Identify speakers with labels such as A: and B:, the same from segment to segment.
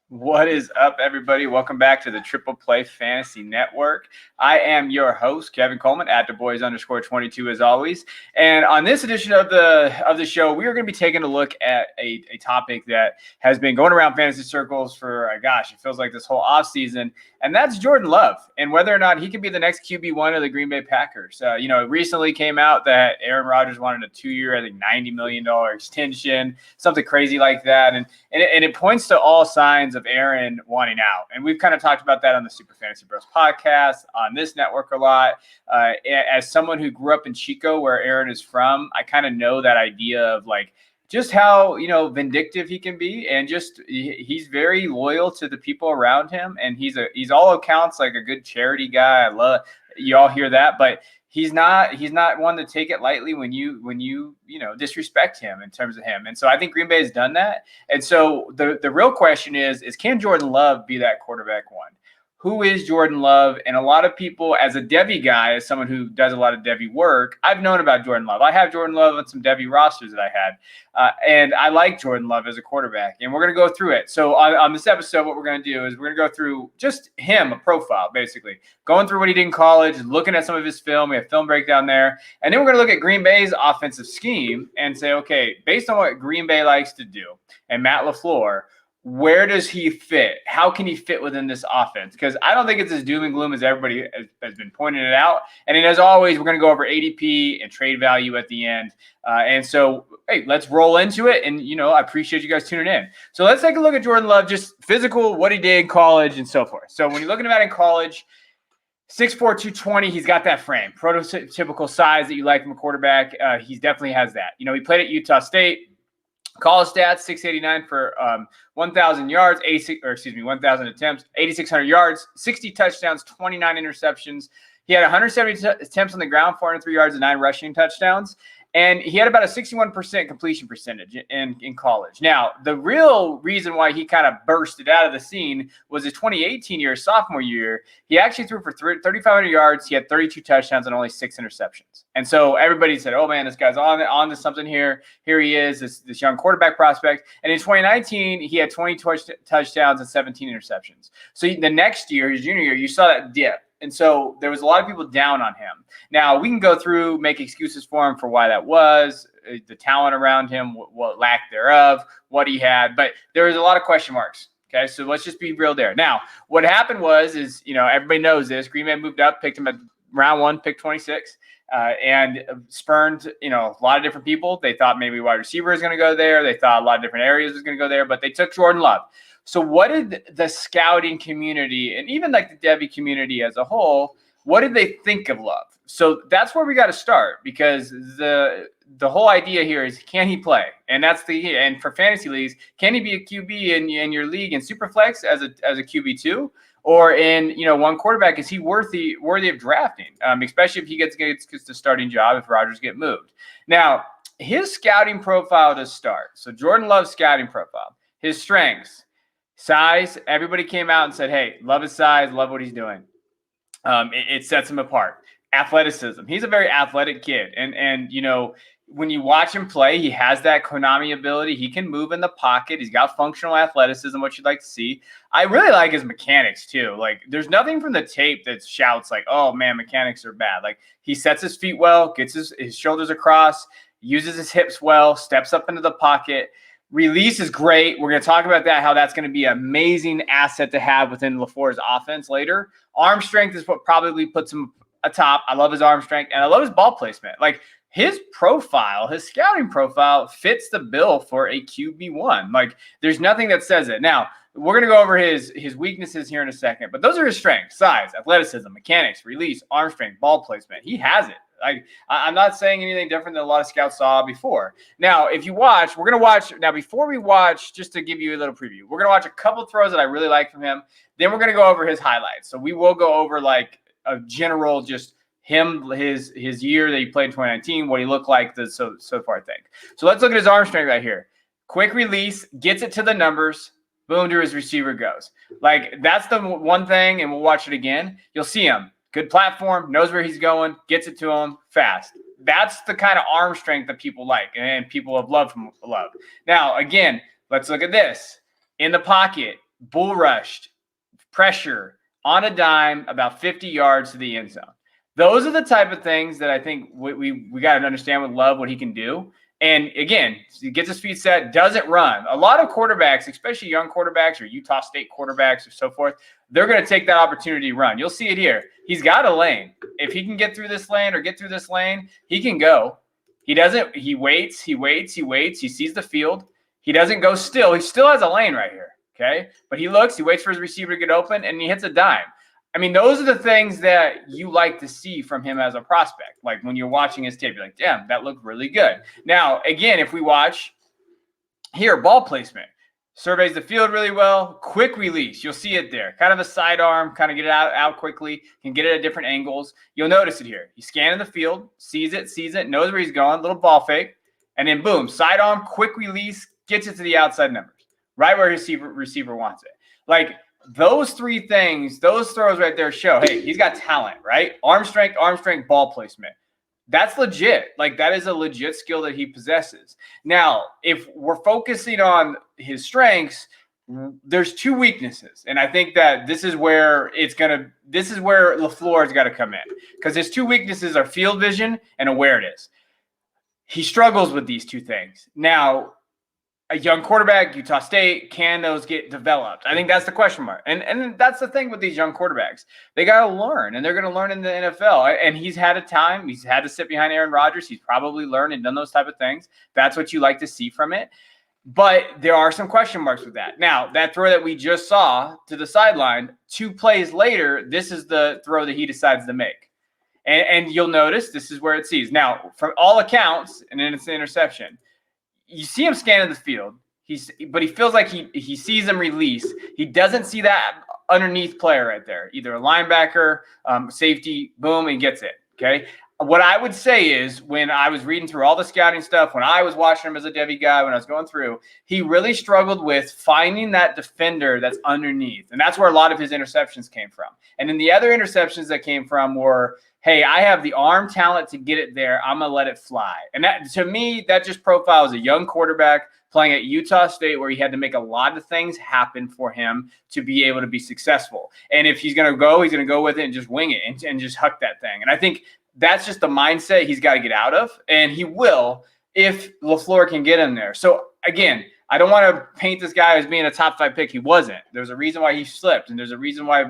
A: What is up, everybody? Welcome back to the Triple Play Fantasy Network. I am your host, Kevin Coleman, at @DuBois_22 as always. And on this edition of the show, we are going to be taking a look at a topic that has been going around fantasy circles for, it feels like this whole offseason. And that's Jordan Love and whether or not he can be the next QB1 of the Green Bay Packers. It recently came out that Aaron Rodgers wanted a 2-year, I think $90 million extension, something crazy like that. And it points to all signs of Aaron wanting out. And we've kind of talked about that on the Super Fantasy Bros podcast, on this network a lot. As someone who grew up in Chico, where Aaron is from, I kind of know that idea of like just how, vindictive he can be. And just he's very loyal to the people around him. And he's all accounts like a good charity guy. I love you all hear that, but he's not one to take it lightly when you disrespect him in terms of him. And so I think Green Bay has done that. And so the real question is can Jordan Love be that quarterback one? Who is Jordan Love? And a lot of people, as a Devy guy, as someone who does a lot of Devy work, I've known about Jordan Love. I have Jordan Love on some Devy rosters that I had. And I like Jordan Love as a quarterback. And we're going to go through it. So on this episode, what we're going to do is we're going to go through just him, a profile, basically. Going through what he did in college, looking at some of his film. We have film breakdown there. And then we're going to look at Green Bay's offensive scheme and say, okay, based on what Green Bay likes to do and Matt LaFleur, where does he fit? How can he fit within this offense? Because I don't think it's as doom and gloom as everybody has been pointing it out. And then, as always, we're going to go over ADP and trade value at the end. And so, hey, let's roll into it. And, I appreciate you guys tuning in. So let's take a look at Jordan Love, just physical, what he did in college and so forth. So when you're looking at him in college, 6'4", 220, he's got that frame, prototypical size that you like from a quarterback. He definitely has that. He played at Utah State. College stats, 689 for 1,000 yards, 1,000 attempts, 8,600 yards, 60 touchdowns, 29 interceptions. He had 170 attempts on the ground, 403 yards, and 9 rushing touchdowns. And he had about a 61% completion percentage in college. Now, the real reason why he kind of bursted out of the scene was his 2018 sophomore year. He actually threw for 3,500 yards. He had 32 touchdowns and only 6 interceptions. And so everybody said, oh, man, this guy's on to something here. Here he is, this young quarterback prospect. And in 2019, he had 20 touchdowns and 17 interceptions. So the next year, his junior year, you saw that dip. And so there was a lot of people down on him. Now, we can go through, make excuses for him for why that was, the talent around him, what lack thereof, what he had. But there was a lot of question marks. Okay, so let's just be real there. Now, what happened is everybody knows this. Green Bay moved up, picked him at round 1, pick 26, and spurned, a lot of different people. They thought maybe wide receiver was going to go there. They thought a lot of different areas was going to go there, but they took Jordan Love. So what did the scouting community and even like the Devy community as a whole, what did they think of Love? So that's where we got to start, because the whole idea here is, can he play? And that's and for fantasy leagues, can he be a QB in your league in Superflex as a QB2? Or in one quarterback, is he worthy of drafting? Especially if he gets the starting job, if Rodgers get moved. Now, his scouting profile to start. So Jordan Love's scouting profile, his strengths. Size, everybody came out and said, hey, love his size, love what he's doing. It sets him apart. Athleticism. He's a very athletic kid. And when you watch him play, he has that Konami ability. He can move in the pocket. He's got functional athleticism, what you'd like to see. I really like his mechanics, too. Like, there's nothing from the tape that shouts like, oh, man, mechanics are bad. Like, he sets his feet well, gets his shoulders across, uses his hips well, steps up into the pocket. Release is great. We're going to talk about that, how that's going to be an amazing asset to have within LaFleur's offense later. Arm strength is what probably puts him atop. I love his arm strength, and I love his ball placement. Like, his profile, his scouting profile fits the bill for a QB1. Like, there's nothing that says it. Now, we're going to go over his weaknesses here in a second, but those are his strengths: size, athleticism, mechanics, release, arm strength, ball placement. He has it. Like, I'm not saying anything different than a lot of scouts saw before. Now, if you watch, we're going to watch. Now, before we watch, just to give you a little preview, we're going to watch a couple throws that I really like from him. Then we're going to go over his highlights. So we will go over like a general, just him, his year that he played in 2019, what he looked like, so far, I think. So let's look at his arm strength right here. Quick release, gets it to the numbers, boom, to his receiver goes. Like, that's the one thing, and we'll watch it again. You'll see him. Good platform, knows where he's going, gets it to him fast. That's the kind of arm strength that people like and people have loved from Love. Now, again, let's look at this. In the pocket, bull rushed, pressure on a dime, about 50 yards to the end zone. Those are the type of things that I think we got to understand with Love, what he can do. And again, he gets his feet set, doesn't run. A lot of quarterbacks, especially young quarterbacks or Utah State quarterbacks or so forth, they're going to take that opportunity to run. You'll see it here. He's got a lane. If he can get through this lane or get through this lane, he can go. He doesn't. He waits. He sees the field. He doesn't go still. He still has a lane right here. Okay. But he looks, he waits for his receiver to get open, and he hits a dime. I mean, those are the things that you like to see from him as a prospect. Like when you're watching his tape, you're like, damn, that looked really good. Now, again, if we watch here, ball placement, surveys the field really well, quick release. You'll see it there. Kind of a sidearm, kind of get it out quickly, can get it at different angles. You'll notice it here. He's scanning the field, sees it, knows where he's going, little ball fake, and then boom, sidearm, quick release, gets it to the outside numbers, right where his receiver wants it. Like, those three things, those throws right there show, hey, he's got talent, right? Arm strength, ball placement. That's legit. Like, that is a legit skill that he possesses. Now, if we're focusing on his strengths, there's two weaknesses. And I think that this is where LaFleur's got to come in. Because his two weaknesses are field vision and awareness. He struggles with these two things. Now, a young quarterback, Utah State, can those get developed? I think that's the question mark. And that's the thing with these young quarterbacks. They got to learn, and they're going to learn in the NFL. And he's had a time. He's had to sit behind Aaron Rodgers. He's probably learned and done those type of things. That's what you like to see from it. But there are some question marks with that. Now, that throw that we just saw to the sideline, 2 plays later, this is the throw that he decides to make. And you'll notice this is where it sees. Now, from all accounts, and then it's an interception, you see him scanning the field, but he feels like he sees him release. He doesn't see that underneath player right there, either a linebacker, safety, boom, and gets it, okay? What I would say is when I was reading through all the scouting stuff, when I was watching him as a Devy guy, when I was going through, he really struggled with finding that defender that's underneath. And that's where a lot of his interceptions came from. And then the other interceptions that came from were, hey, I have the arm talent to get it there. I'm going to let it fly. And that, to me, that just profiles a young quarterback playing at Utah State where he had to make a lot of things happen for him to be able to be successful. And if he's going to go, he's going to go with it and just wing it and just huck that thing. And I think that's just the mindset he's got to get out of. And he will if LaFleur can get him there. So, again, I don't want to paint this guy as being a top 5 pick. He wasn't. There's a reason why he slipped, and there's a reason why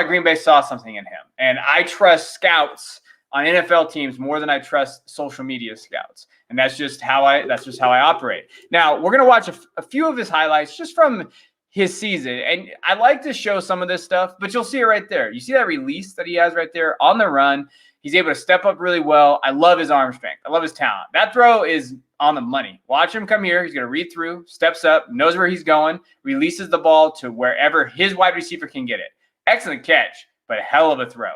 A: Green Bay saw something in him. And I trust scouts on NFL teams more than I trust social media scouts. And that's just how I operate. Now, we're going to watch a few of his highlights just from his season. And I like to show some of this stuff, but you'll see it right there. You see that release that he has right there on the run. He's able to step up really well. I love his arm strength. I love his talent. That throw is on the money. Watch him come here. He's going to read through, steps up, knows where he's going, releases the ball to wherever his wide receiver can get it. Excellent catch, but a hell of a throw.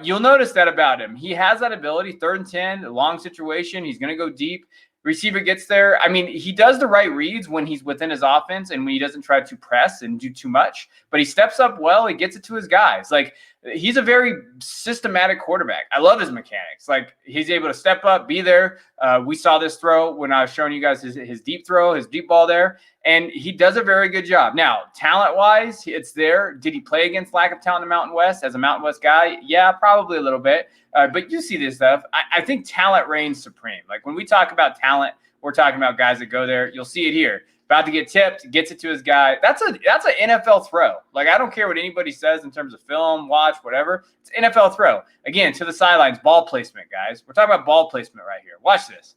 A: You'll notice that about him. He has that ability, 3rd and 10, long situation. He's going to go deep. Receiver gets there. I mean, he does the right reads when he's within his offense and when he doesn't try to press and do too much. But he steps up well. He gets it to his guys. Like, he's a very systematic quarterback. I love his mechanics. Like, he's able to step up, be there. We saw this throw when I was showing you guys his deep throw, his deep ball there. And he does a very good job. Now, talent-wise, it's there. Did he play against lack of talent in the Mountain West as a Mountain West guy? Yeah, probably a little bit. But you see this stuff. I think talent reigns supreme. Like, when we talk about talent, we're talking about guys that go there. You'll see it here. About to get tipped, gets it to his guy. That's an NFL throw. Like, I don't care what anybody says in terms of film, watch, whatever. It's an NFL throw. Again, to the sidelines, ball placement, guys. We're talking about ball placement right here. Watch this.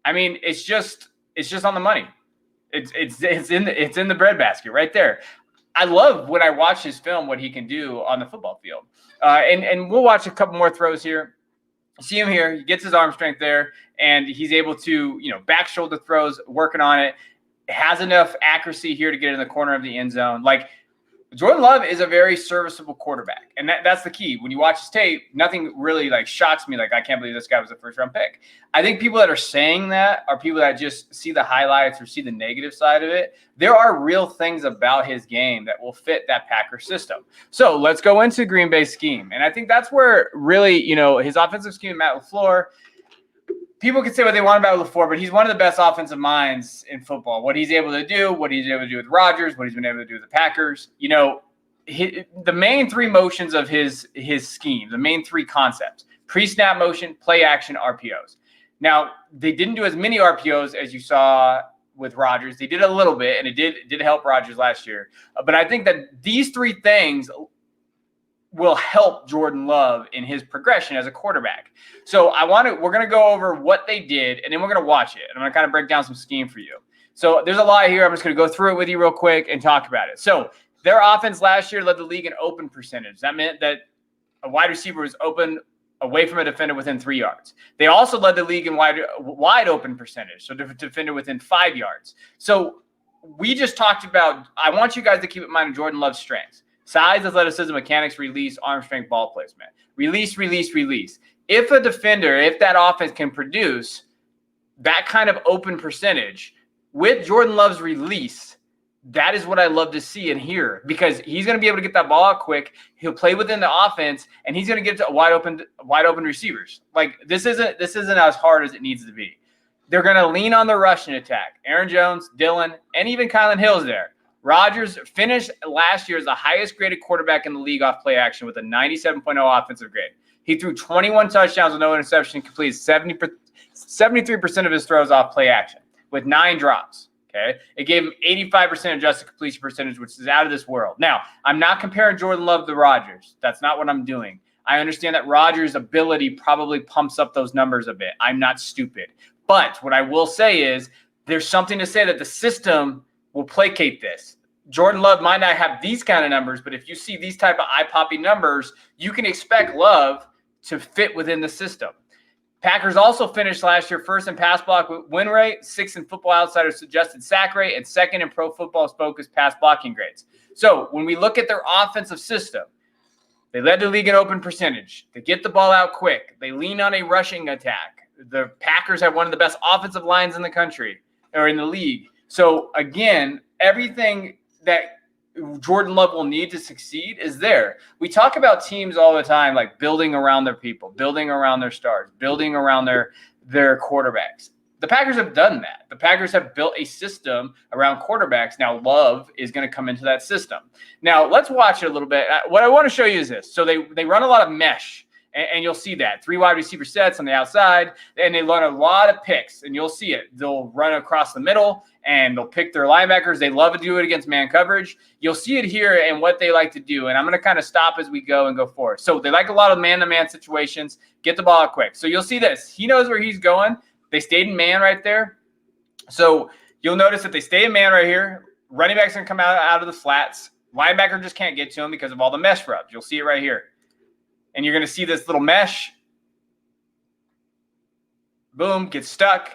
A: I mean, it's just on the money. It's in the breadbasket right there. I love when I watch his film what he can do on the football field. And we'll watch a couple more throws here. See him here. He gets his arm strength there, and he's able to, back shoulder throws, working on it. Has enough accuracy here to get in the corner of the end zone. Like, Jordan Love is a very serviceable quarterback, and that's the key. When you watch his tape, nothing really shocks me. Like, I can't believe this guy was a 1st-round pick. I think people that are saying that are people that just see the highlights or see the negative side of it. There are real things about his game that will fit that Packer system. So let's go into Green Bay's scheme, and I think that's where really, his offensive scheme, Matt LaFleur. people can say what they want about LaFleur, but he's one of the best offensive minds in football. What he's able to do, what he's able to do with Rodgers, what he's been able to do with the Packers. You know, the main three motions of his scheme, the main three concepts: pre-snap motion, play action, RPOs. Now, they didn't do as many RPOs as you saw with Rodgers. They did a little bit, and it did help Rodgers last year. But I think that these three things will help Jordan Love in his progression as a quarterback. So we're going to go over what they did, and then we're going to watch it. And I'm going to kind of break down some scheme for you. So there's a lot here. I'm just going to go through it with you real quick and talk about it. So their offense last year led the league in open percentage. That meant that a wide receiver was open away from a defender within 3 yards. They also led the league in wide open percentage, so defender within 5 yards. So we just talked about, I want you guys to keep in mind Jordan Love's strengths: size, athleticism, mechanics, release, arm strength, ball placement. Release, release, release. If that offense can produce that kind of open percentage with Jordan Love's release, that is what I love to see and hear, because he's going to be able to get that ball out quick. He'll play within the offense, and he's going to get to wide open receivers. Like, this isn't as hard as it needs to be. They're going to lean on the rushing attack. Aaron Jones, Dillon, and even Kylan Hill's there. Rodgers finished last year as the highest graded quarterback in the league off play action with a 97.0 offensive grade. He threw 21 touchdowns with no interception, completed 73% of his throws off play action with 9 drops. Okay, it gave him 85% adjusted completion percentage, which is out of this world. Now, I'm not comparing Jordan Love to Rodgers. That's not what I'm doing. I understand that Rodgers' ability probably pumps up those numbers a bit. I'm not stupid. But what I will say is there's something to say that the system will placate this. Jordan Love might not have these kind of numbers, but if you see these type of eye-popping numbers, you can expect Love to fit within the system. Packers also finished last year first in pass block win rate, 6th in Football Outsiders suggested sack rate, and 2nd in Pro Football Focus pass blocking grades. So when we look at their offensive system, they led the league in open percentage. They get the ball out quick. They lean on a rushing attack. The Packers have one of the best offensive lines in the country or in the league. So again, everything that Jordan Love will need to succeed is there. We talk about teams all the time, like building around their people, building around their stars, building around their quarterbacks. The Packers have done that. The Packers have built a system around quarterbacks. Now Love is going to come into that system. Now let's watch it a little bit. What I want to show you is this. So they run a lot of mesh. And you'll see that 3 wide receiver sets on the outside, and they run a lot of picks, and you'll see it. They'll run across the middle, and they'll pick their linebackers. They love to do it against man coverage. You'll see it here and what they like to do, and I'm going to kind of stop as we go and go forward. So they like a lot of man-to-man situations. Get the ball out quick. So you'll see this. He knows where he's going. They stayed in man right there. So you'll notice that they stay in man right here. Running back's going to come out of the flats. Linebacker just can't get to him because of all the mesh rubs. You'll see it right here. And you're going to see this little mesh, boom, gets stuck,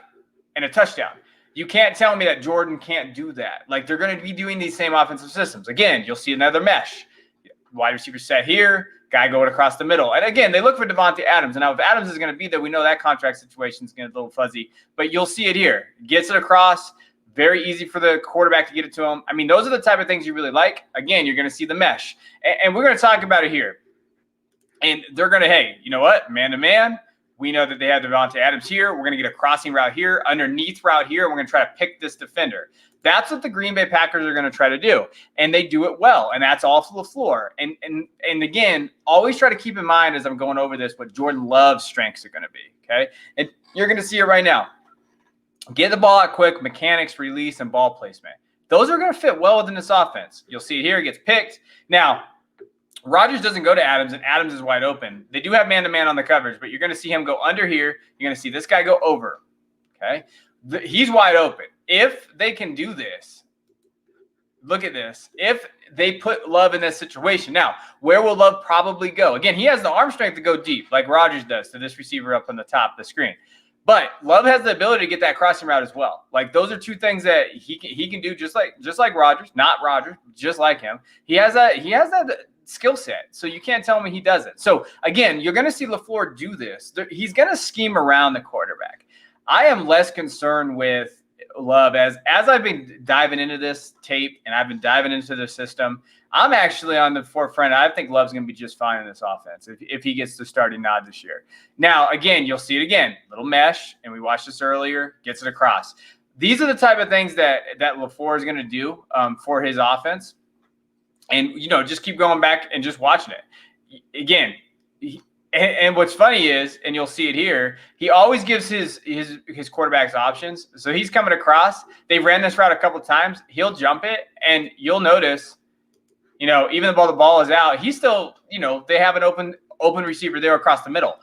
A: and a touchdown. You can't tell me that Jordan can't do that. Like, they're going to be doing these same offensive systems. Again, you'll see another mesh. Wide receiver set here, guy going across the middle. And again, they look for Devontae Adams. And now if Adams is going to be there, we know that contract situation is going to be a little fuzzy. But you'll see it here. Gets it across. Very easy for the quarterback to get it to him. I mean, those are the type of things you really like. Again, you're going to see the mesh. And we're going to talk about it here. And they're going to, hey, you know what? Man-to-man. We know that they have Devontae Adams here. We're going to get a crossing route here, underneath route here, and we're going to try to pick this defender. That's what the Green Bay Packers are going to try to do. And they do it well, and that's off the floor. And again, always try to keep in mind as I'm going over this what Jordan Love's strengths are going to be, okay? And you're going to see it right now. Get the ball out quick, mechanics, release, and ball placement. Those are going to fit well within this offense. You'll see it here. It gets picked. Now, Rodgers doesn't go to Adams, and Adams is wide open. They do have man-to-man on the coverage, but you're going to see him go under here. You're going to see this guy go over, okay? He's wide open. If they can do this, look at this. If they put Love in this situation. Now, where will Love probably go? Again, he has the arm strength to go deep like Rodgers does to this receiver up on the top of the screen. But Love has the ability to get that crossing route as well. Like, those are two things that he can do just like Rodgers, not Rodgers, just like him. He has that skill set, so you can't tell me he doesn't. So again, you're going to see LaFleur do this. He's going to scheme around the quarterback. I am less concerned with Love, as I've been diving into this tape and I've been diving into the system, I'm actually on the forefront. I think Love's going to be just fine in this offense if he gets the starting nod this year. Now, again, you'll see it again. Little mesh, and we watched this earlier, gets it across. These are the type of things that LaFleur is going to do for his offense. And, just keep going back and just watching it. Again, and what's funny is, and you'll see it here, he always gives his quarterbacks options. So he's coming across. They ran this route a couple of times. He'll jump it, and you'll notice, even though the ball is out, he's still, they have an open receiver there across the middle.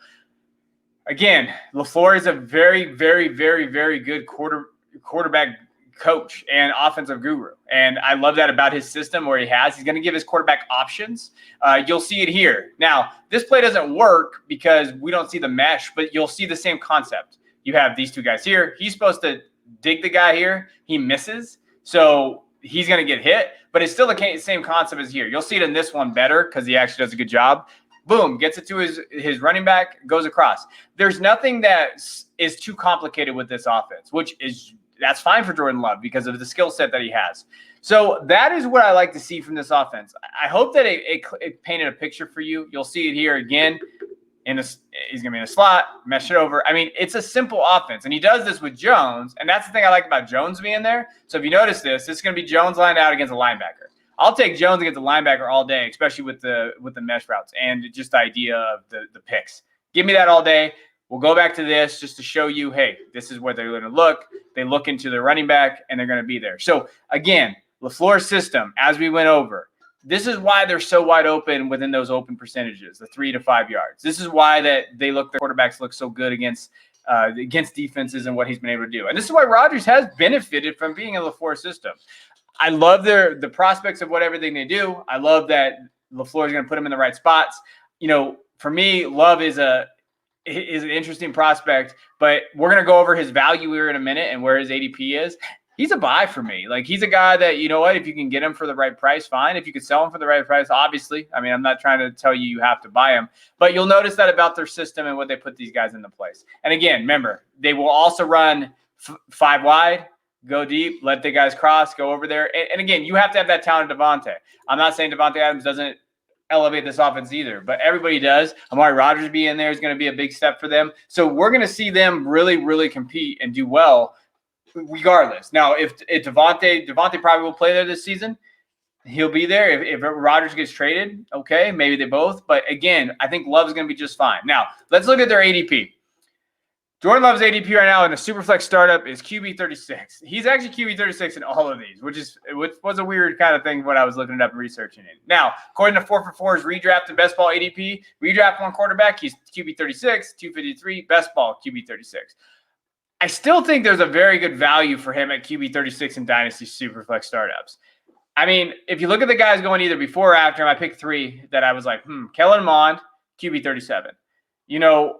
A: Again, LaFleur is a very, very, very, very good quarterback coach and offensive guru. And I love that about his system where he's going to give his quarterback options. You'll see it here. Now, this play doesn't work because we don't see the mesh, but you'll see the same concept. You have these two guys here. He's supposed to dig the guy here. He misses. So he's going to get hit, but it's still the same concept as here. You'll see it in this one better because he actually does a good job. Boom, gets it to his running back, goes across. There's nothing that is too complicated with this offense, that's fine for Jordan Love because of the skill set that he has. So that is what I like to see from this offense. I hope that it painted a picture for you. You'll see it here again. He's going to be in a slot, mesh it over. I mean, it's a simple offense, and he does this with Jones, and that's the thing I like about Jones being there. So if you notice this is going to be Jones lined out against a linebacker. I'll take Jones against a linebacker all day, especially with the mesh routes and just the idea of the picks. Give me that all day. We'll go back to this just to show you, hey, this is where they're going to look. They look into the running back, and they're going to be there. So, again, LaFleur's system, as we went over, this is why they're so wide open within those open percentages, the 3 to 5 yards. This is why their quarterbacks look so good against defenses and what he's been able to do. And this is why Rodgers has benefited from being in LaFleur system. I love the prospects of everything they do. I love that LaFleur is going to put them in the right spots. For me, Love is an interesting prospect, but we're going to go over his value here in a minute and where his ADP is. He's a buy for me. Like, he's a guy that, if you can get him for the right price, fine. If you could sell him for the right price, obviously. I mean, I'm not trying to tell you have to buy him, but you'll notice that about their system and what they put these guys into place. And again, remember, they will also run 5 wide, go deep, let the guys cross, go over there. And again, you have to have that talent, Devontae. I'm not saying Devontae Adams doesn't elevate this offense either, but everybody does. Amari Rodgers being in there is going to be a big step for them. So we're going to see them really, really compete and do well regardless. Now, if Devontae probably will play there this season, he'll be there. If Rodgers gets traded, okay, maybe they both. But again, I think Love's going to be just fine. Now, let's look at their ADP. Jordan Love's ADP right now in a Superflex startup is QB36. He's actually QB36 in all of these, which was a weird kind of thing when I was looking it up and researching it. Now, according to 4for4's redraft and best ball ADP, redraft one quarterback, he's QB36, 253, best ball QB36. I still think there's a very good value for him at QB36 in Dynasty Superflex startups. I mean, if you look at the guys going either before or after him, I picked 3 that I was like, Kellen Mond, QB37.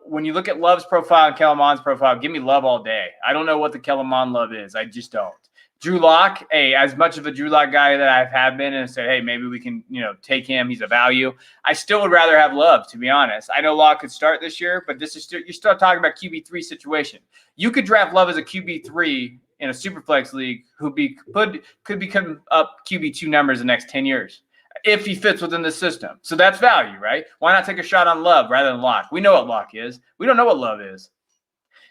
A: When you look at Love's profile and Kellen Mond's profile, give me Love all day. I don't know what the Kellen Mond love is. I just don't. Drew Lock, as much of a Drew Lock guy that I have been and said, hey, maybe we can, take him. He's a value. I still would rather have Love, to be honest. I know Lock could start this year, but you're still talking about QB3 situation. You could draft Love as a QB3 in a Superflex league who could become up QB2 numbers the next 10 years. If he fits within the system. So that's value, right? Why not take a shot on Love rather than Lock? We know what Lock is. We don't know what Love is.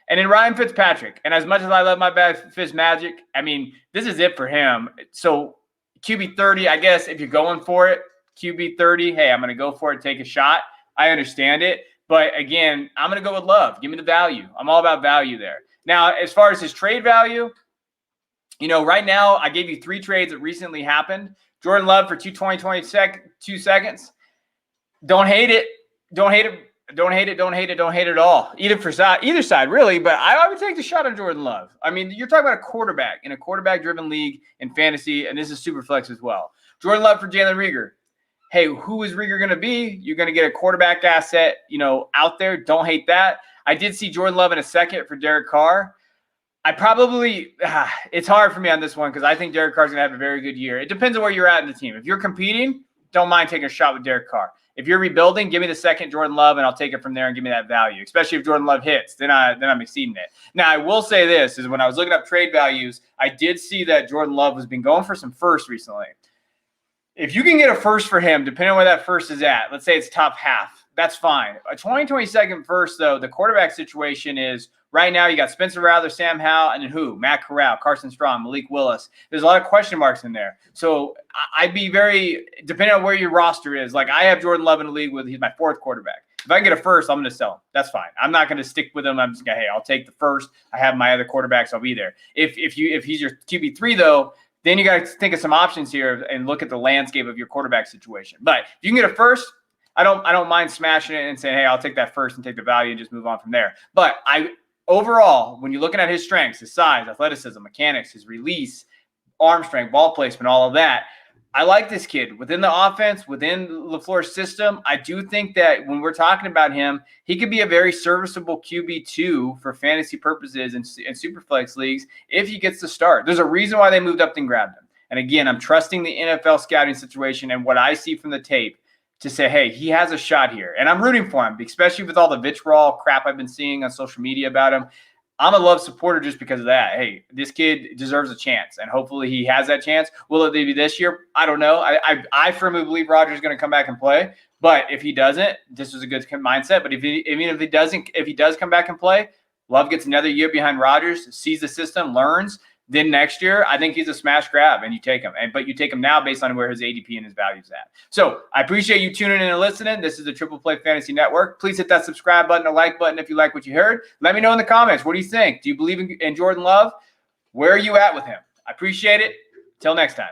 A: And then Ryan Fitzpatrick. And as much as I love my bad Fizz Magic, I mean, this is it for him. So QB30, I guess if you're going for it, QB30, hey, I'm going to go for it, take a shot. I understand it. But again, I'm going to go with Love. Give me the value. I'm all about value there. Now, as far as his trade value, right now I gave you 3 trades that recently happened. Jordan Love for 2 seconds. Don't hate it. Don't hate it. Don't hate it. Don't hate it. Don't hate it at all. Either side, really. But I would take the shot on Jordan Love. I mean, you're talking about a quarterback in a quarterback-driven league in fantasy, and this is Superflex as well. Jordan Love for Jalen Reagor. Hey, who is Reagor going to be? You're going to get a quarterback asset, out there. Don't hate that. I did see Jordan Love in a second for Derek Carr. It's hard for me on this one because I think Derek Carr's going to have a very good year. It depends on where you're at in the team. If you're competing, don't mind taking a shot with Derek Carr. If you're rebuilding, give me the second Jordan Love, and I'll take it from there and give me that value. Especially if Jordan Love hits, then I'm exceeding it. Now, I will say this, is when I was looking up trade values, I did see that Jordan Love has been going for some firsts recently. If you can get a first for him, depending on where that first is at, let's say it's top half, that's fine. A 2022 first, though, the quarterback situation is right now you got Spencer Rattler, Sam Howell, and then who? Matt Corral, Carson Strong, Malik Willis. There's a lot of question marks in there. So I'd be very, depending on where your roster is, like I have Jordan Love in the league with, he's my fourth quarterback. If I can get a first, I'm going to sell him. That's fine. I'm not going to stick with him. I'm just going to, hey, I'll take the first. I have my other quarterbacks. I'll be there. If he's your QB3, though, then you got to think of some options here and look at the landscape of your quarterback situation. But if you can get a first, I don't mind smashing it and saying, hey, I'll take that first and take the value and just move on from there. But overall, when you're looking at his strengths, his size, athleticism, mechanics, his release, arm strength, ball placement, all of that, I like this kid. Within the offense, within LaFleur's system, I do think that when we're talking about him, he could be a very serviceable QB2 for fantasy purposes and Superflex leagues if he gets the start. There's a reason why they moved up and grabbed him. And again, I'm trusting the NFL scouting situation and what I see from the tape to say, hey, he has a shot here. And I'm rooting for him, especially with all the vitriol crap I've been seeing on social media about him. I'm a Love supporter just because of that. Hey, this kid deserves a chance, and hopefully he has that chance. Will it be this year? I don't know. I firmly believe Rodgers is going to come back and play, but if he doesn't, this was a good mindset. But if he does come back and play, Love gets another year behind Rodgers, sees the system, learns. Then next year, I think he's a smash grab, and you take him. But you take him now based on where his ADP and his value's at. So I appreciate you tuning in and listening. This is the Triple Play Fantasy Network. Please hit that subscribe button or like button if you like what you heard. Let me know in the comments. What do you think? Do you believe in Jordan Love? Where are you at with him? I appreciate it. Till next time.